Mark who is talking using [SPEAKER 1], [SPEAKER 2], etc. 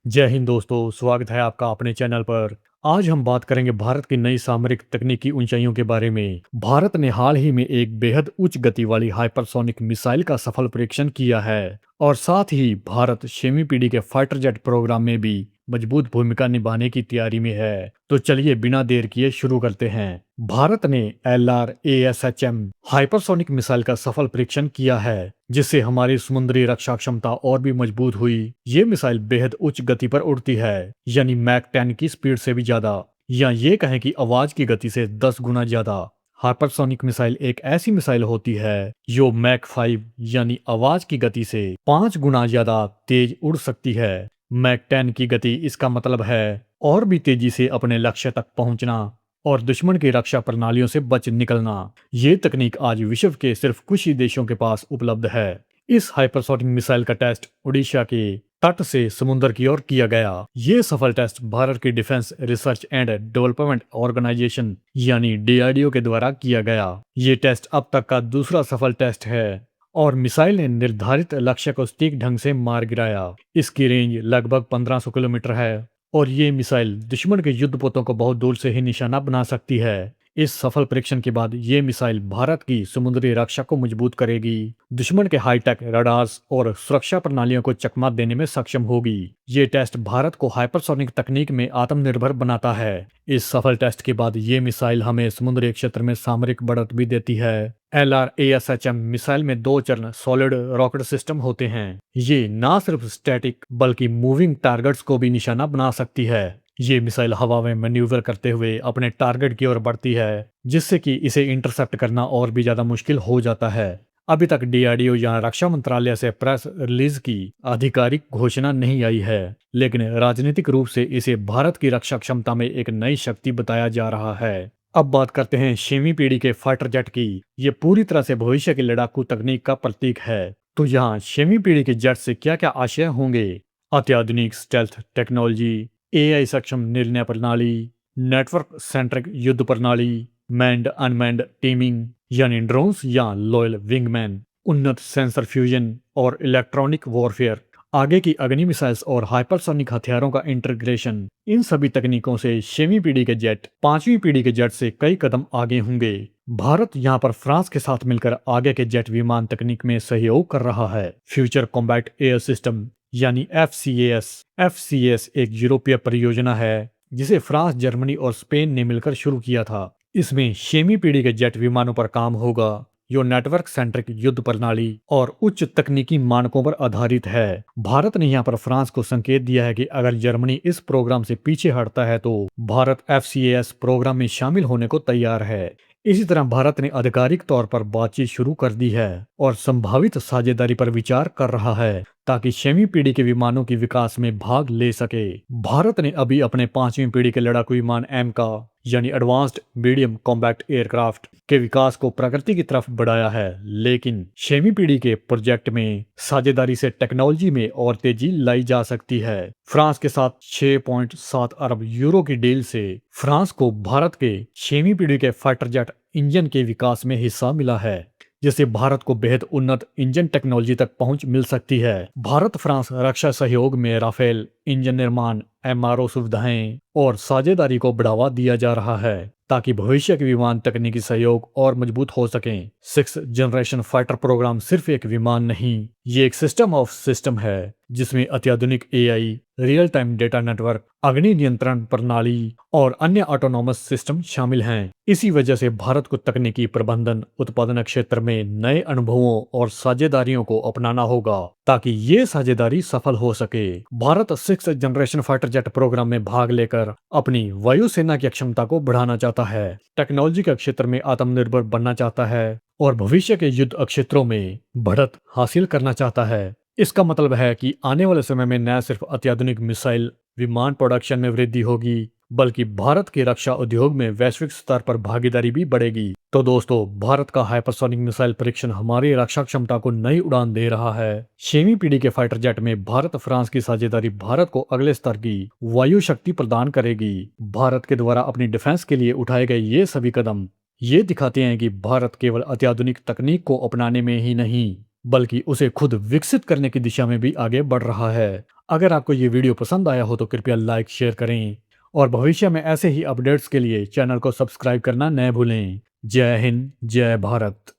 [SPEAKER 1] जय हिंद दोस्तों, स्वागत है आपका अपने चैनल पर। आज हम बात करेंगे भारत की नई सामरिक तकनीकी ऊंचाइयों के बारे में। भारत ने हाल ही में एक बेहद उच्च गति वाली हाइपरसोनिक मिसाइल का सफल परीक्षण किया है और साथ ही भारत 6वीं पीढ़ी के फाइटर जेट प्रोग्राम में भी मजबूत भूमिका निभाने की तैयारी में है। तो चलिए बिना देर किए शुरू करते हैं। भारत ने LRASHM हाइपरसोनिक मिसाइल का सफल परीक्षण किया है, जिससे हमारी समुद्री रक्षा क्षमता और भी मजबूत हुई। ये मिसाइल बेहद उच्च गति पर उड़ती है, यानी मैक 10 की स्पीड से भी ज्यादा, या ये कहें कि आवाज की गति से 10 गुना ज्यादा। हाइपरसोनिक मिसाइल एक ऐसी मिसाइल होती है जो मैक 5 यानी आवाज की गति से 5 गुना ज्यादा तेज उड़ सकती है। मैक 10 की गति इसका मतलब है और भी तेजी से अपने लक्ष्य तक पहुंचना और दुश्मन की रक्षा प्रणालियों से बच निकलना। ये तकनीक आज विश्व के सिर्फ कुछ ही देशों के पास उपलब्ध है। इस हाइपरसोनिक मिसाइल का टेस्ट उड़ीसा के तट से समुद्र की ओर किया गया। ये सफल टेस्ट भारत की defence research and development organisation यानी DRDO के द्वारा किया गया। ये टेस्ट अब तक का दूसरा सफल टेस्ट है और मिसाइल ने निर्धारित लक्ष्य को सटीक ढंग से मार गिराया। इसकी रेंज लगभग 1500 किलोमीटर है और ये मिसाइल दुश्मन के युद्धपोतों को बहुत दूर से ही निशाना बना सकती है। इस सफल परीक्षण के बाद ये मिसाइल भारत की समुद्री रक्षा को मजबूत करेगी, दुश्मन के हाईटेक रडार्स और सुरक्षा प्रणालियों को चकमा देने में सक्षम होगी। ये टेस्ट भारत को हाइपरसोनिक तकनीक में आत्मनिर्भर बनाता है। इस सफल टेस्ट के बाद ये मिसाइल हमें समुद्री क्षेत्र में सामरिक बढ़त भी देती है। LRASHM मिसाइल में 2 चरण सॉलिड रॉकेट सिस्टम होते हैं। ये ना सिर्फ स्टैटिक बल्कि मूविंग टारगेट्स को भी निशाना बना सकती है। ये मिसाइल हवा में मैन्यूवर करते हुए अपने टारगेट की ओर बढ़ती है, जिससे कि इसे इंटरसेप्ट करना और भी ज्यादा मुश्किल हो जाता है। अभी तक DRDO या रक्षा मंत्रालय से प्रेस रिलीज की आधिकारिक घोषणा नहीं आई है, लेकिन राजनीतिक रूप से इसे भारत की रक्षा क्षमता में एक नई शक्ति बताया जा रहा है। अब बात करते हैं 6वीं पीढ़ी के फाइटर जेट की। ये पूरी तरह से भविष्य की लड़ाकू तकनीक का प्रतीक है। तो यहाँ 6वीं पीढ़ी के जेट से क्या क्या आशय होंगे? अत्याधुनिक स्टेल्थ टेक्नोलॉजी, AI सक्षम निर्णय प्रणाली, नेटवर्क सेंट्रिक युद्ध प्रणाली, मैन्ड अनमैन्ड टीमिंग यानी ड्रोन्स या लॉयल विंगमैन, उन्नत सेंसर फ्यूजन और इलेक्ट्रॉनिक वॉरफेयर, आगे की अग्नि मिसाइल्स और हाइपरसोनिक हथियारों का इंटीग्रेशन। इन सभी तकनीकों से 6वीं पीढ़ी के जेट 5वीं पीढ़ी के जेट से कई कदम आगे होंगे। भारत यहाँ पर फ्रांस के साथ मिलकर आगे के जेट विमान तकनीक में सहयोग कर रहा है। फ्यूचर कॉम्बैट एयर सिस्टम यानी FCAS। FCAS एक यूरोपीय परियोजना है जिसे फ्रांस, जर्मनी और स्पेन ने मिलकर शुरू किया था। इसमें 6वीं पीढ़ी के जेट विमानों पर काम होगा जो नेटवर्क सेंट्रिक युद्ध प्रणाली और उच्च तकनीकी मानकों पर आधारित है। भारत ने यहाँ पर फ्रांस को संकेत दिया है कि अगर जर्मनी इस प्रोग्राम से पीछे हटता है तो भारत FCAS प्रोग्राम में शामिल होने को तैयार है। इसी तरह भारत ने आधिकारिक तौर पर बातचीत शुरू कर दी है और संभावित साझेदारी पर विचार कर रहा है ताकि 6वीं पीढ़ी के विमानों के विकास में भाग ले सके। भारत ने अभी अपने 5वीं पीढ़ी के लड़ाकू विमान एमका यानी एडवांस्ड मीडियम कॉम्बैट एयरक्राफ्ट के विकास को प्रगति की तरफ बढ़ाया है, लेकिन 6वीं पीढ़ी के प्रोजेक्ट में साझेदारी से टेक्नोलॉजी में और तेजी लाई जा सकती है। फ्रांस के साथ 6.7 अरब यूरो की डील से फ्रांस को भारत के 6वीं पीढ़ी के फाइटर जेट इंजन के विकास में हिस्सा मिला है, जिससे भारत को बेहद उन्नत इंजन टेक्नोलॉजी तक पहुंच मिल सकती है। भारत फ्रांस रक्षा सहयोग में राफेल इंजन निर्माण, MRO सुविधाएं और साझेदारी को बढ़ावा दिया जा रहा है ताकि भविष्य के विमान तकनीकी सहयोग और मजबूत हो सकें। 6th जनरेशन फाइटर प्रोग्राम सिर्फ एक विमान नहीं, ये एक सिस्टम ऑफ सिस्टम है जिसमें अत्याधुनिक AI, real time data network, अग्नि नियंत्रण प्रणाली और अन्य ऑटोनोमस सिस्टम शामिल हैं। इसी वजह से भारत को तकनीकी प्रबंधन उत्पादन क्षेत्र में नए अनुभवों और साझेदारियों को अपनाना होगा ताकि ये साझेदारी सफल हो सके। Bharat 6th generation fighter jet programme में भाग लेकर अपनी वायुसेना की क्षमता को बढ़ाना चाहता है, टेक्नोलॉजी के क्षेत्र में आत्मनिर्भर बनना चाहता है और भविष्य के युद्ध क्षेत्रों में बढ़त हासिल करना चाहता है। इसका मतलब है कि आने वाले समय में न सिर्फ अत्याधुनिक मिसाइल विमान प्रोडक्शन में वृद्धि होगी, बल्कि भारत के रक्षा उद्योग में वैश्विक स्तर पर भागीदारी भी बढ़ेगी। तो दोस्तों, भारत का हाइपरसोनिक मिसाइल परीक्षण हमारी रक्षा क्षमता को नई उड़ान दे रहा है। 6वीं पीढ़ी के फाइटर जेट में भारत फ्रांस की साझेदारी भारत को अगले स्तर की वायु शक्ति प्रदान करेगी। भारत के द्वारा अपनी डिफेंस के लिए उठाए गए ये सभी कदम ये दिखाते हैं कि भारत केवल अत्याधुनिक तकनीक को अपनाने में ही नहीं बल्कि उसे खुद विकसित करने की दिशा में भी आगे बढ़ रहा है। अगर आपको ये वीडियो पसंद आया हो तो कृपया लाइक शेयर करें और भविष्य में ऐसे ही अपडेट्स के लिए चैनल को सब्सक्राइब करना न भूलें। जय हिंद, जय भारत।